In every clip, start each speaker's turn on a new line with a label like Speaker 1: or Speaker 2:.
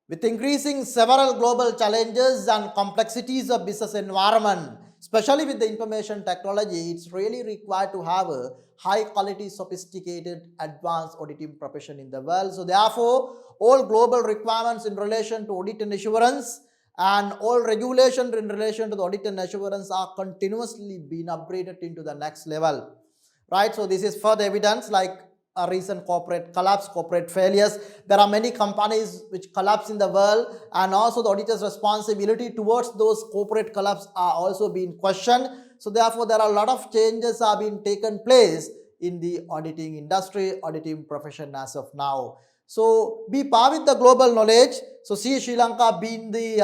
Speaker 1: With increasing several global challenges and complexities of business environment, especially with the information technology, it's really required to have a high quality, sophisticated, advanced auditing profession in the world. So therefore, all global requirements in relation to audit and assurance and all regulations in relation to the audit and assurance are continuously being upgraded into the next level. Right, so this is further evidence like a recent corporate collapse, corporate failures. There are many companies which collapse in the world, and also the auditor's responsibility towards those corporate collapse are also being questioned. So therefore, there are a lot of changes are being taken place in the auditing industry, auditing profession as of now. So be par with the global knowledge. So see, Sri Lanka being the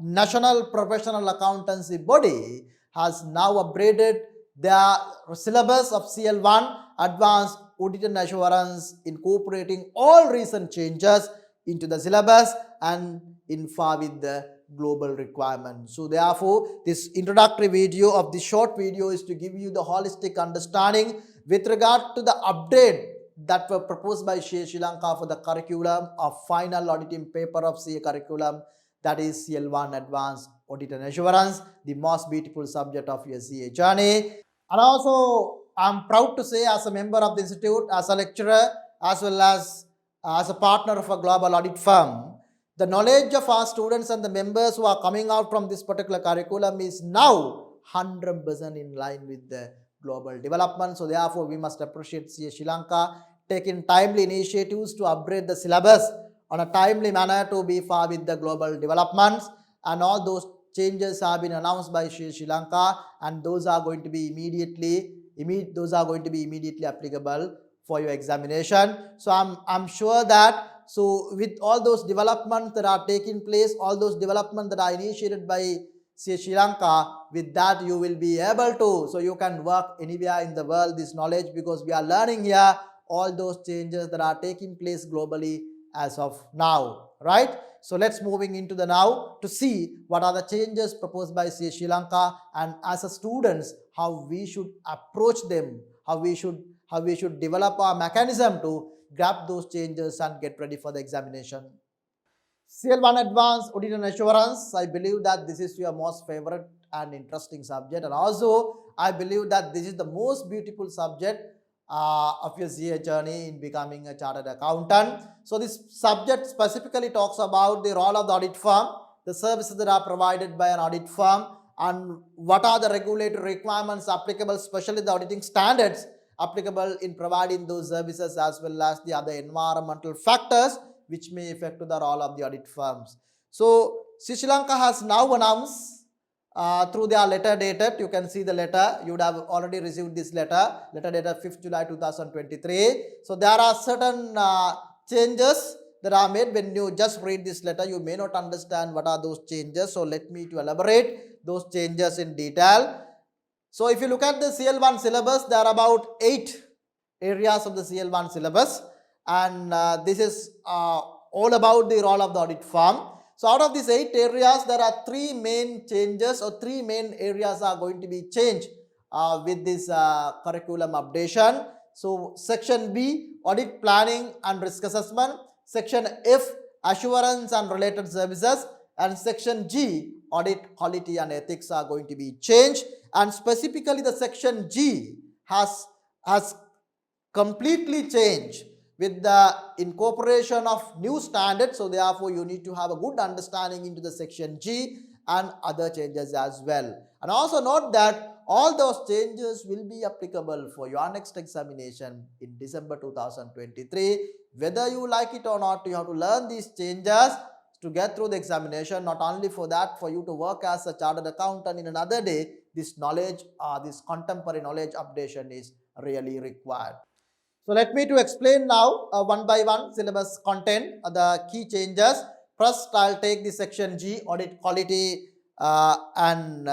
Speaker 1: national professional accountancy body has now upgraded their syllabus of CL1 Advanced Audit Assurance, incorporating all recent changes into the syllabus and in far with the global requirements. So therefore, this introductory video of this short video is to give you the holistic understanding with regard to the update that were proposed by Sri Lanka for the curriculum of final auditing paper of CA curriculum, that is CL1 Advanced Audit and Assurance, the most beautiful subject of your CA journey. And also, I'm proud to say, as a member of the institute, as a lecturer, as well as a partner of a global audit firm, the knowledge of our students and the members who are coming out from this particular curriculum is now 100% in line with the global development. So therefore, we must appreciate Sri Lanka taking timely initiatives to upgrade the syllabus on a timely manner to be far with the global developments, and all those changes have been announced by Sri Lanka, and those are going to be immediately applicable for your examination. So I'm sure that, so with all those developments that are taking place, all those developments that are initiated by Sri Lanka, with that you will be able to, so you can work anywhere in the world this knowledge, because we are learning here all those changes that are taking place globally as of now, right? So let's moving into the now to see what are the changes proposed by Sri Lanka, and as a students how we should approach them, how we should develop our mechanism to grab those changes and get ready for the examination. CL1 Advanced Audit and Assurance, I believe that this is your most favorite and interesting subject, and also I believe that this is the most beautiful subject of your CA journey in becoming a chartered accountant. So this subject specifically talks about the role of the audit firm, the services that are provided by an audit firm, and what are the regulatory requirements applicable, especially the auditing standards applicable in providing those services, as well as the other environmental factors which may affect the role of the audit firms. So Sri Lanka has now announced through their letter dated, you can see the letter, you would have already received this letter dated 5th July 2023. So there are certain changes that are made. When you just read this letter, you may not understand what are those changes. So let me to elaborate those changes in detail. So if you look at the CL1 syllabus, there are about 8 areas of the CL1 syllabus, and this is all about the role of the audit firm. So out of these 8 areas, there are 3 main changes, or 3 main areas are going to be changed with this curriculum updation. So section B, audit planning and risk assessment. Section F, assurance and related services. And section G, audit quality and ethics are going to be changed. And specifically the section G has completely changed with the incorporation of new standards. So therefore, you need to have a good understanding into the section G and other changes as well. And also note that all those changes will be applicable for your next examination in December 2023. Whether you like it or not, you have to learn these changes to get through the examination. Not only for that, for you to work as a chartered accountant in another day, this knowledge, this contemporary knowledge updation is really required. So let me to explain now one by one syllabus content, the key changes. First, I'll take the section G, audit quality and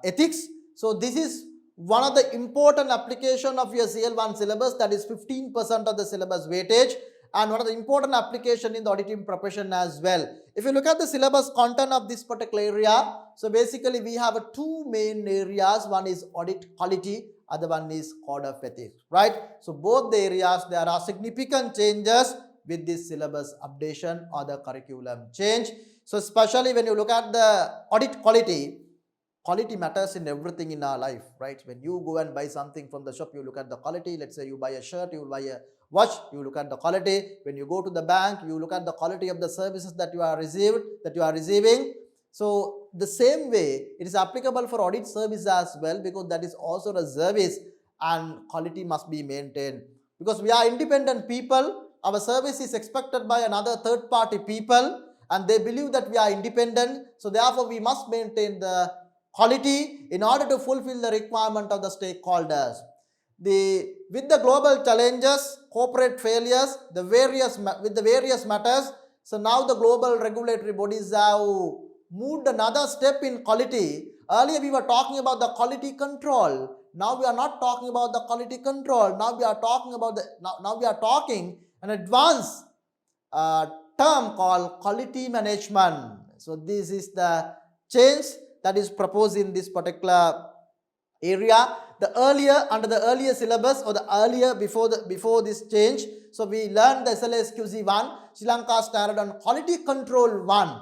Speaker 1: ethics. So this is one of the important application of your CL1 syllabus, that is 15% of the syllabus weightage, and one of the important application in the auditing profession as well. If you look at the syllabus content of this particular area, so basically we have 2 main areas. One is audit quality, other one is code of ethics, right? So both the areas, there are significant changes with this syllabus updation or the curriculum change. So especially when you look at the audit quality, quality matters in everything in our life, right? When you go and buy something from the shop, you look at the quality. Let's say you buy a shirt, you buy a watch, you look at the quality. When you go to the bank, you look at the quality of the services that you are receiving. So the same way it is applicable for audit service as well, because that is also a service and quality must be maintained. Because we are independent people, our service is expected by another third party people and they believe that we are independent. So therefore we must maintain the quality in order to fulfill the requirement of the stakeholders. With the global challenges, corporate failures, with the various matters, so now the global regulatory bodies have moved another step in quality. Earlier we were talking about the quality control. Now we are not talking about the quality control. Now we are talking about an advanced term called quality management. So this is the change that is proposed in this particular area. Under the earlier syllabus or the earlier before this change, so we learned the SLAS 1, Sri Lanka Standard on Quality Control 1,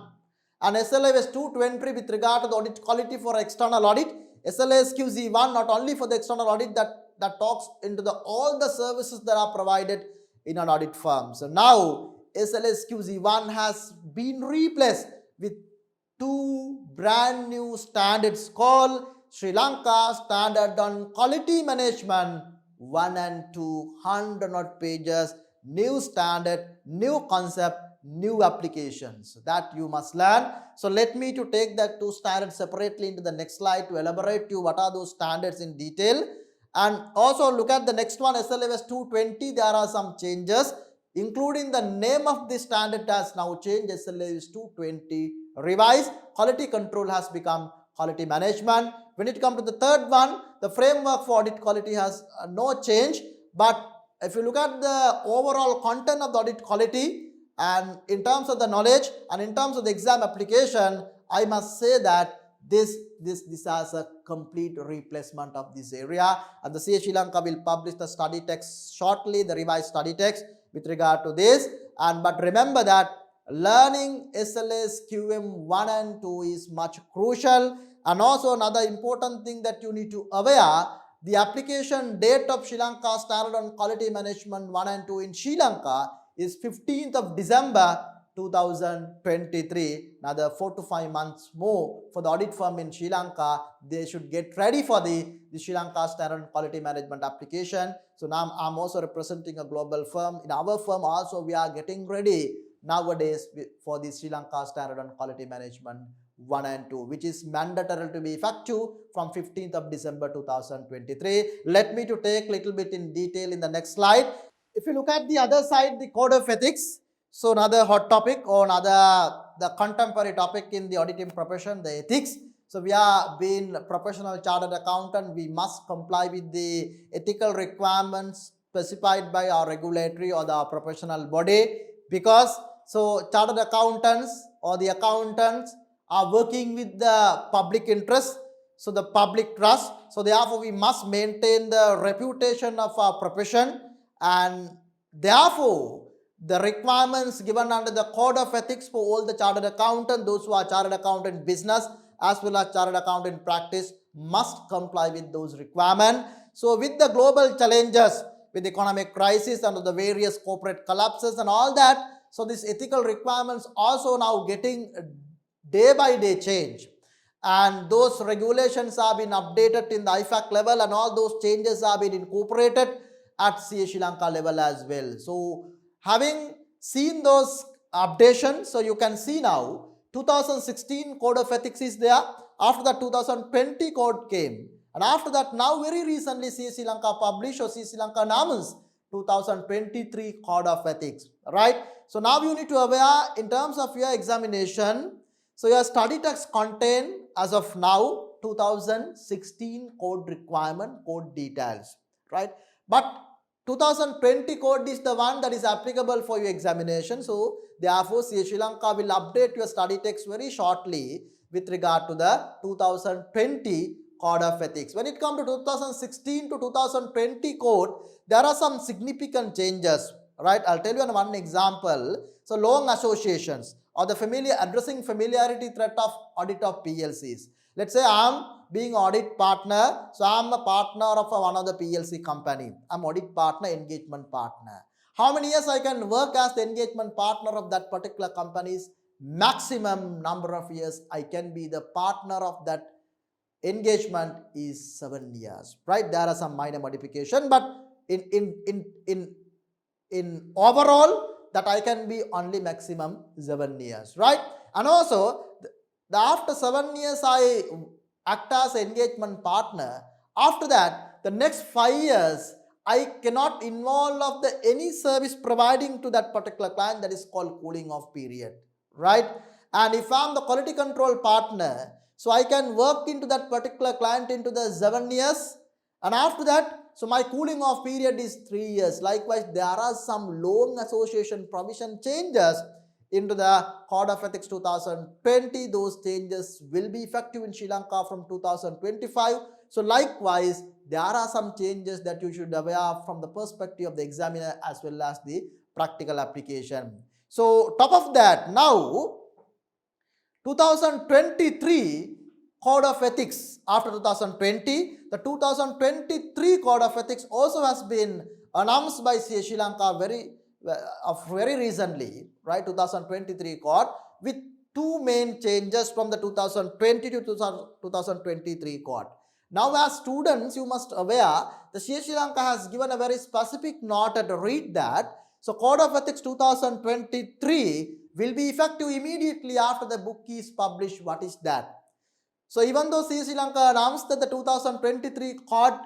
Speaker 1: and SLAS 220 with regard to the audit quality for external audit. SLAS 1 not only for the external audit, that talks into all the services that are provided in an audit firm. So now SLAS 1 has been replaced with two brand new standards called Sri Lanka Standard on Quality Management 1 and 2, 100 pages, new standard, new concept, new applications that you must learn. So let me to take that two standards separately into the next slide to elaborate to you what are those standards in detail. And also look at the next one, SLAS 220, there are some changes, including the name of the standard has now changed. SLAS 220 revised, quality control has become quality management. When it comes to the third one, the framework for audit quality has no change, but if you look at the overall content of the audit quality and in terms of the knowledge and in terms of the exam application, I must say that this has a complete replacement of this area, and the CA Sri Lanka will publish the study text shortly, the revised study text with regard to this. But remember that learning SLAS QM 1 and 2 is much crucial. And also another important thing that you need to aware, the application date of Sri Lanka Standard on Quality Management 1 and 2 in Sri Lanka is 15th of December 2023. Another 4 to 5 months more for the audit firm in Sri Lanka. They should get ready for the Sri Lanka Standard on Quality Management application. So now I'm also representing a global firm. In our firm also we are getting ready nowadays for the Sri Lanka Standard on Quality Management 1 and 2, which is mandatory to be effective from 15th of December 2023. Let me to take little bit in detail in the next slide. If you look at the other side, the code of ethics, so another hot topic or the contemporary topic in the auditing profession, the ethics. So we are being professional chartered accountant, we must comply with the ethical requirements specified by our regulatory or the professional body, because so chartered accountants or the accountants are working with the public interest, so the public trust. So therefore we must maintain the reputation of our profession, and therefore the requirements given under the code of ethics for all the chartered accountant, those who are chartered accountant business as well as chartered accountant practice, must comply with those requirements. So with the global challenges, with economic crisis and the various corporate collapses and all that, so these ethical requirements also now getting day by day change, and those regulations have been updated in the IFAC level, and all those changes have been incorporated at CA Sri Lanka level as well. So having seen those updations, so you can see now 2016 code of ethics is there. After that 2020 code came, and after that now very recently CA Sri Lanka published or CA Sri Lanka announced 2023 code of ethics, right? So now you need to aware in terms of your examination. So your study text contain as of now 2016 code requirement, code details, right? But 2020 code is the one that is applicable for your examination. So therefore CA Sri Lanka will update your study text very shortly with regard to the 2020 code of ethics. When it comes to 2016 to 2020 code, there are some significant changes. right? I'll tell you one example. So loan associations or the addressing familiarity threat of audit of PLCs. Let's say I'm being audit partner, so I'm a partner of one of the PLC company. I'm audit partner, engagement partner. How many years I can work as the engagement partner of that particular company's maximum number of years I can be the partner of that engagement is 7 years, right? There are some minor modification, but in overall that I can be only maximum 7 years, right? And also after 7 years I act as engagement partner. After that, the next 5 years I cannot involve of the any service providing to that particular client, that is called cooling off period, right? And if I'm the quality control partner, so I can work into that particular client into the 7 years, and after that, so my cooling off period is 3 years. Likewise, there are some loan association provision changes into the Code of Ethics 2020. Those changes will be effective in Sri Lanka from 2025. So likewise, there are some changes that you should be aware of from the perspective of the examiner as well as the practical application. So top of that, now 2023 Code of Ethics, after 2020, the 2023 Code of Ethics also has been announced by Sri Lanka very recently, right? 2023 Code with two main changes from the 2020 to 2023 Code. Now as students, you must aware the Sri Lanka has given a very specific note to read that. So Code of Ethics 2023 will be effective immediately after the book is published. What is that? So even though Sri Lanka announced that the 2023 Code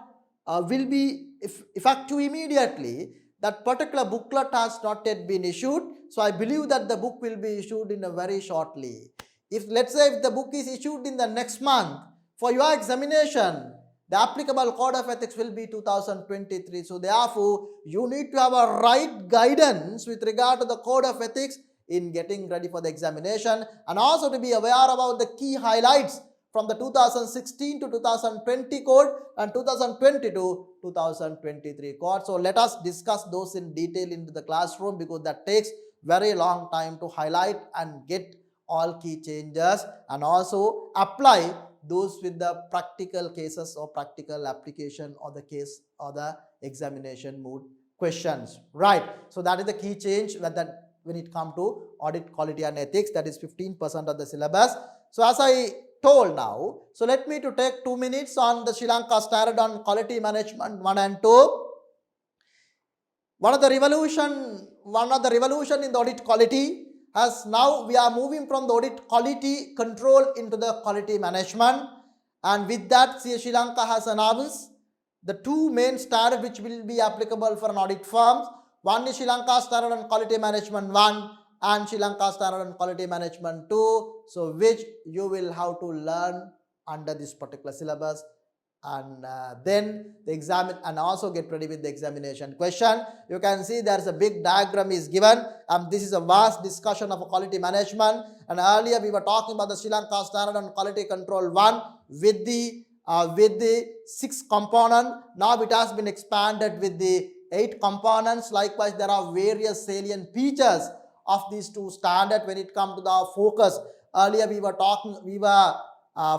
Speaker 1: will be effective immediately, that particular booklet has not yet been issued. So I believe that the book will be issued in a very shortly. If let's say if the book is issued in the next month, for your examination, the applicable Code of Ethics will be 2023. So therefore, you need to have a right guidance with regard to the Code of Ethics in getting ready for the examination, and also to be aware about the key highlights from the 2016 to 2020 Code and 2020 to 2023 Code. So let us discuss those in detail into the classroom, because that takes very long time to highlight and get all key changes and also apply those with the practical cases or practical application or the case or the examination mood questions, right? So that is the key change that when it comes to audit quality and ethics, that is 15% of the syllabus. So as I told now, so let me to take 2 minutes on the Sri Lanka standard on quality management 1 and 2. One of the revolution in the audit quality has now we are moving from the audit quality control into the quality management, and with that Sri Lanka has announced the two main standards which will be applicable for an audit firm. One is Sri Lanka standard on quality management 1 and Sri Lanka standard on quality management 2, so which you will have to learn under this particular syllabus, and then the exam and also get ready with the examination question. You can see there is a big diagram is given, and this is a vast discussion of quality management. And earlier we were talking about the Sri Lanka standard on quality control 1 with the 6 component. Now it has been expanded with the 8 components. Likewise, there are various salient features of these two standards when it comes to the focus. Earlier we were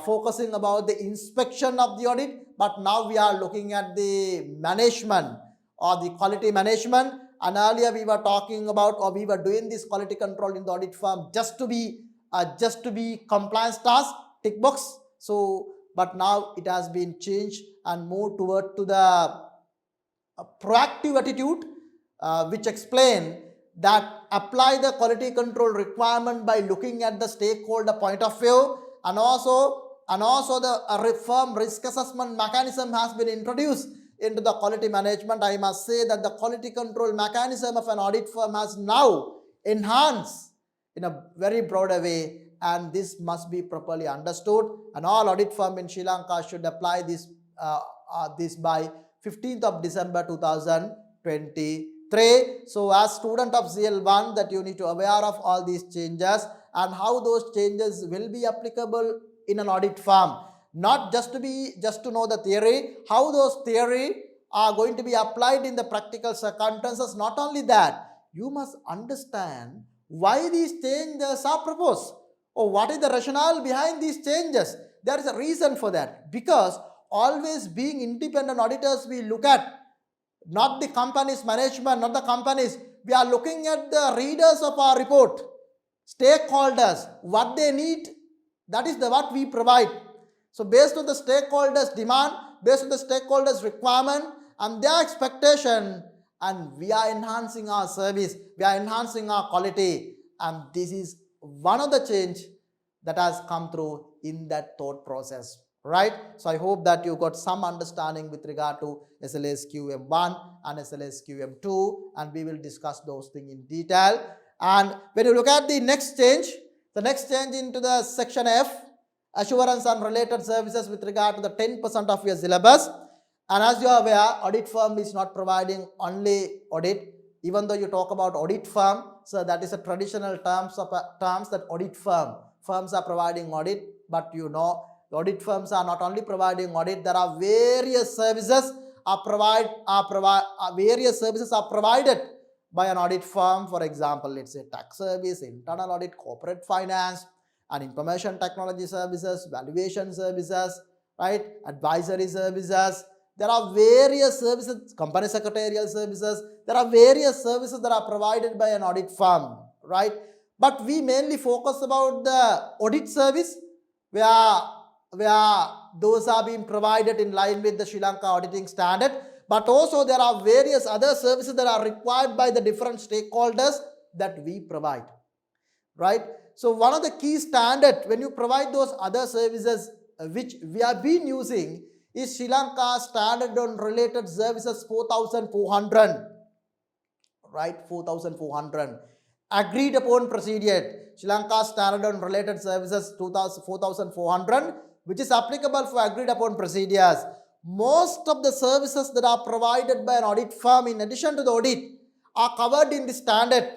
Speaker 1: focusing about the inspection of the audit, but now we are looking at the management or the quality management. And earlier we were talking about, or we were doing this quality control in the audit firm just to be compliance task, tick box. So but now it has been changed and moved toward to the proactive attitude, which explain that apply the quality control requirement by looking at the stakeholder point of view, and also the firm risk assessment mechanism has been introduced into the quality management. I must say that the quality control mechanism of an audit firm has now enhanced in a very broader way, and this must be properly understood, and all audit firm in Sri Lanka should apply this by 15th of December 2023. So as student of CL1, that you need to aware of all these changes and how those changes will be applicable in an audit firm. Not just to know the theory, how those theory are going to be applied in the practical circumstances. Not only that, you must understand why these changes are proposed or what is the rationale behind these changes. There is a reason for that, because always being independent auditors, we look at not the company's management, not the companies. We are looking at the readers of our report, stakeholders, what they need. That is what we provide. So based on the stakeholders' demand, based on the stakeholders' requirement and their expectation, and we are enhancing our service, we are enhancing our quality, and this is one of the change that has come through in that thought process, right? So I hope that you got some understanding with regard to SLAs QM1 and SLAs QM2, and we will discuss those things in detail. And when you look at the next change into the section F, assurance and related services with regard to the 10% of your syllabus. And as you are aware, audit firm is not providing only audit. Even though you talk about audit firm, so that is a traditional terms that audit firms are providing audit. But you know, audit firms are not only providing audit. There are various services various services are provided by an audit firm. For example, let's say tax service, internal audit, corporate finance, and information technology services, valuation services, right? Advisory services. There are various services, company secretarial services. There are various services that are provided by an audit firm, right? But we mainly focus about the audit service, where those are being provided in line with the Sri Lanka auditing standard. But also there are various other services that are required by the different stakeholders that we provide, right? So one of the key standards when you provide those other services which we have been using is Sri Lanka standard on related services 4,400, right? 4,400. Agreed upon procedure, Sri Lanka standard on related services 4,400, which is applicable for agreed upon procedures. Most of the services that are provided by an audit firm in addition to the audit are covered in the standard,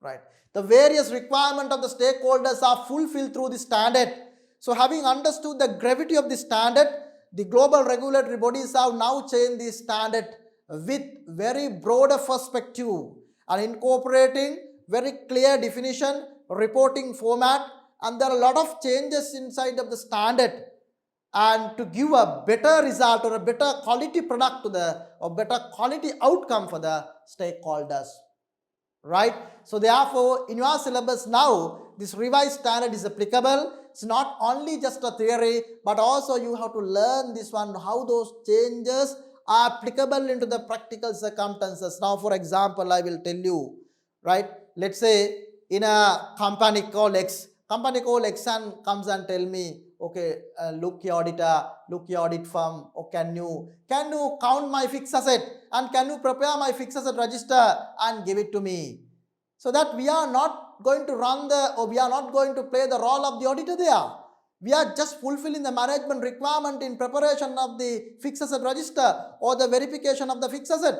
Speaker 1: right? The various requirements of the stakeholders are fulfilled through the standard. So having understood the gravity of the standard, the global regulatory bodies have now changed the standard with very broader perspective and incorporating very clear definition, reporting format, and there are a lot of changes inside of the standard, and to give a better result or a better quality product to or better quality outcome for the stakeholders, right? So therefore, in your syllabus now, this revised standard is applicable. It's not only just a theory, but also you have to learn this one, how those changes are applicable into the practical circumstances. Now, for example, I will tell you, right? Let's say in a company called X and comes and tell me, okay, look your auditor, look your audit firm, or can you count my fixed asset and can you prepare my fixed asset register and give it to me? So that we are not going to we are not going to play the role of the auditor there. We are just fulfilling the management requirement in preparation of the fixed asset register or the verification of the fixed asset.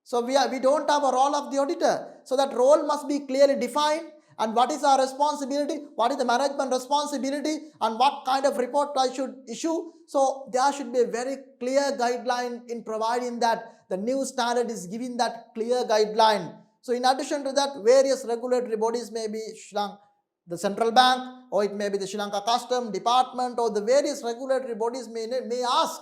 Speaker 1: So we don't have a role of the auditor. So that role must be clearly defined. And what is our responsibility? What is the management responsibility? And what kind of report I should issue? So there should be a very clear guideline in providing that. The new standard is giving that clear guideline. So in addition to that, various regulatory bodies may be the central bank, or it may be the Sri Lanka Custom Department, or the various regulatory bodies may ask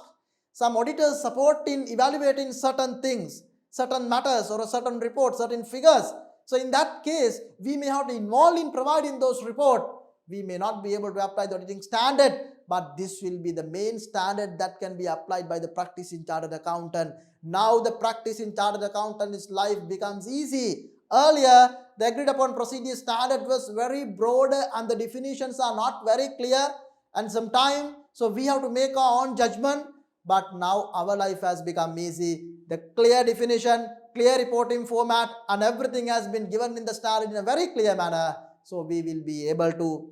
Speaker 1: some auditors support in evaluating certain things, certain matters, or a certain report, certain figures. So in that case, we may have to involve in providing those reports. We may not be able to apply the auditing standard, but this will be the main standard that can be applied by the practicing chartered accountant. Now the practicing chartered accountant's life becomes easy. Earlier, the agreed upon procedure standard was very broad and the definitions are not very clear, and sometimes, so we have to make our own judgment. But now our life has become easy. The clear definition, clear reporting format, and everything has been given in the standard in a very clear manner. So we will be able to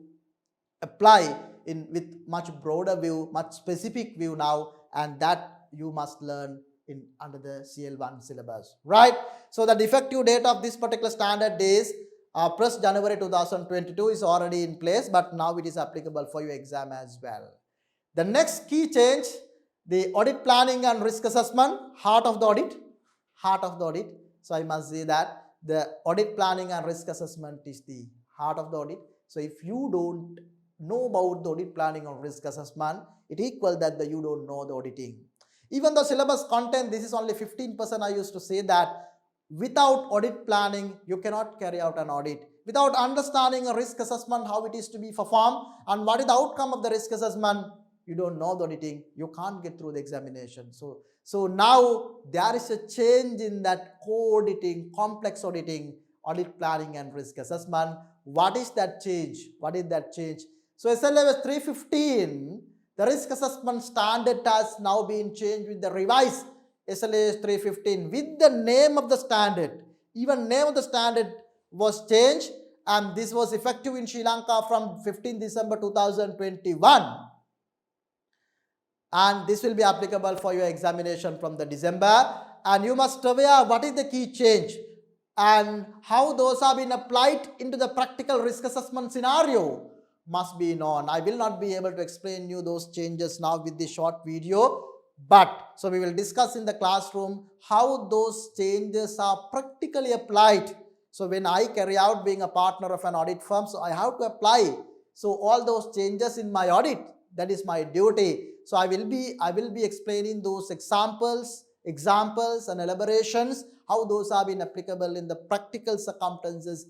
Speaker 1: apply with much broader view, much specific view now, and that you must learn under the CL1 syllabus, right? So the effective date of this particular standard is 1st January 2022 is already in place, but now it is applicable for your exam as well. The next key change The audit planning and risk assessment, heart of the audit, heart of the audit. So I must say that the audit planning and risk assessment is the heart of the audit. So if you don't know about the audit planning or risk assessment, it equals that you don't know the auditing. Even though syllabus content, this is only 15%, I used to say that without audit planning, you cannot carry out an audit. Without understanding a risk assessment, how it is to be performed and what is the outcome of the risk assessment, you don't know the auditing, you can't get through the examination. So now there is a change in that co-auditing, complex auditing, audit planning and risk assessment. What is that change? What is that change? So Syllabus 315, the risk assessment standard has now been changed with the revised SLAS 315 with the name of the standard. Even name of the standard was changed, and this was effective in Sri Lanka from 15 December 2021. And this will be applicable for your examination from the December. And you must aware what is the key change and how those have been applied into the practical risk assessment scenario must be known. I will not be able to explain you those changes now with this short video, but so we will discuss in the classroom how those changes are practically applied. So when I carry out being a partner of an audit firm, so I have to apply so all those changes in my audit. That is my duty. So I will be explaining those examples and elaborations, how those have been applicable in the practical circumstances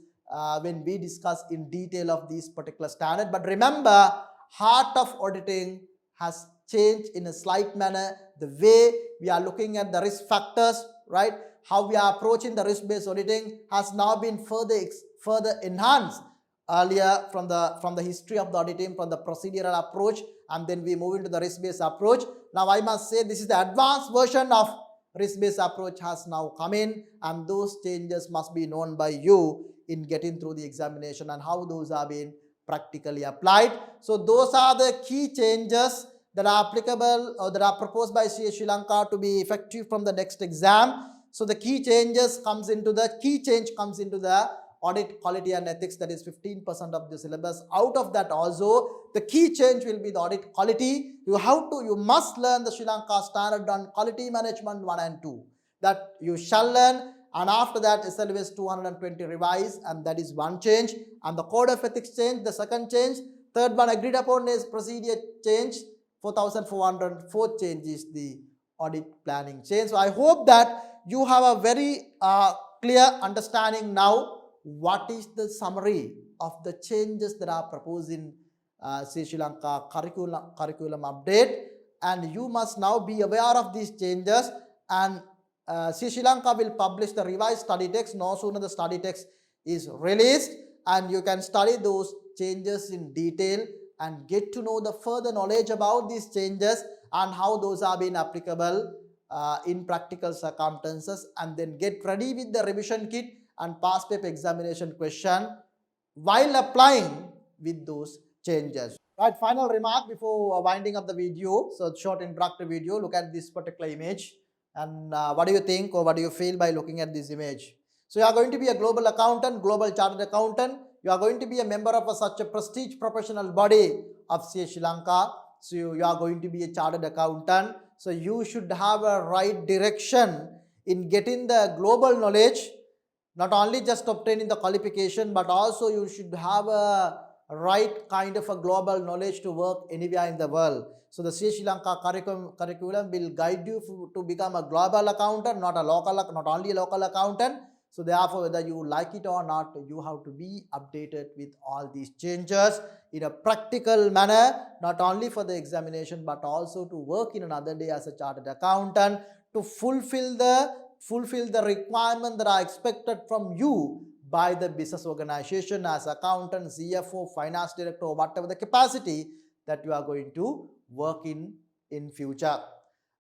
Speaker 1: when we discuss in detail of these particular standard. But remember, heart of auditing has changed in a slight manner. The way we are looking at the risk factors, right? How we are approaching the risk-based auditing has now been further enhanced. Earlier from the history of the auditing, from the procedural approach, and then we move into the risk-based approach. Now I must say this is the advanced version of risk-based approach has now come in, and those changes must be known by you in getting through the examination and how those are being practically applied. So those are the key changes that are applicable or that are proposed by Sri Lanka to be effective from the next exam. So the key change comes into the audit quality and ethics, that is 15% of the syllabus. Out of that also, the key change will be the audit quality. You must learn the Sri Lanka standard on quality management 1 and 2. That you shall learn, and after that syllabus 220 revised, and that is one change. And the code of ethics change, the second change. Third one agreed upon is procedure change. 4,400. Fourth change is the audit planning change. So I hope that you have a very clear understanding now what is the summary of the changes that are proposed in Sri Lanka curriculum update, and you must now be aware of these changes. And Sri Lanka will publish the revised study text no sooner the study text is released, and you can study those changes in detail and get to know the further knowledge about these changes and how those are being applicable in practical circumstances, and then get ready with the revision kit and past paper examination question while applying with those changes. Right, final remark before winding up the video. So short interactive video. Look at this particular image, and what do you think or what do you feel by looking at this image? So you are going to be a global accountant, global chartered accountant. You are going to be a member of such a prestige professional body of Sri Lanka. So you are going to be a chartered accountant. So you should have a right direction in getting the global knowledge. Not only just obtaining the qualification, but also you should have a right kind of a global knowledge to work anywhere in the world. So the Sri Lanka curriculum will guide you to become a global accountant, not only a local accountant. So therefore, whether you like it or not, you have to be updated with all these changes in a practical manner, not only for the examination, but also to work in another day as a chartered accountant to fulfill the requirement that are expected from you by the business organization as accountant, CFO, finance director, or whatever the capacity that you are going to work in future.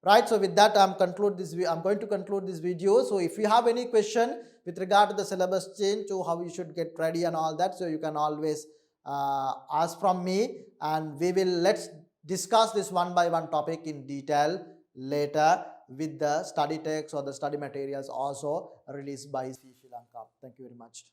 Speaker 1: Right, so with that I'm going to conclude this video. So if you have any question with regard to the syllabus change or how you should get ready and all that, so you can always ask from me, and let's discuss this one by one topic in detail later with the study text or the study materials also released by Sri Lanka. Thank you very much.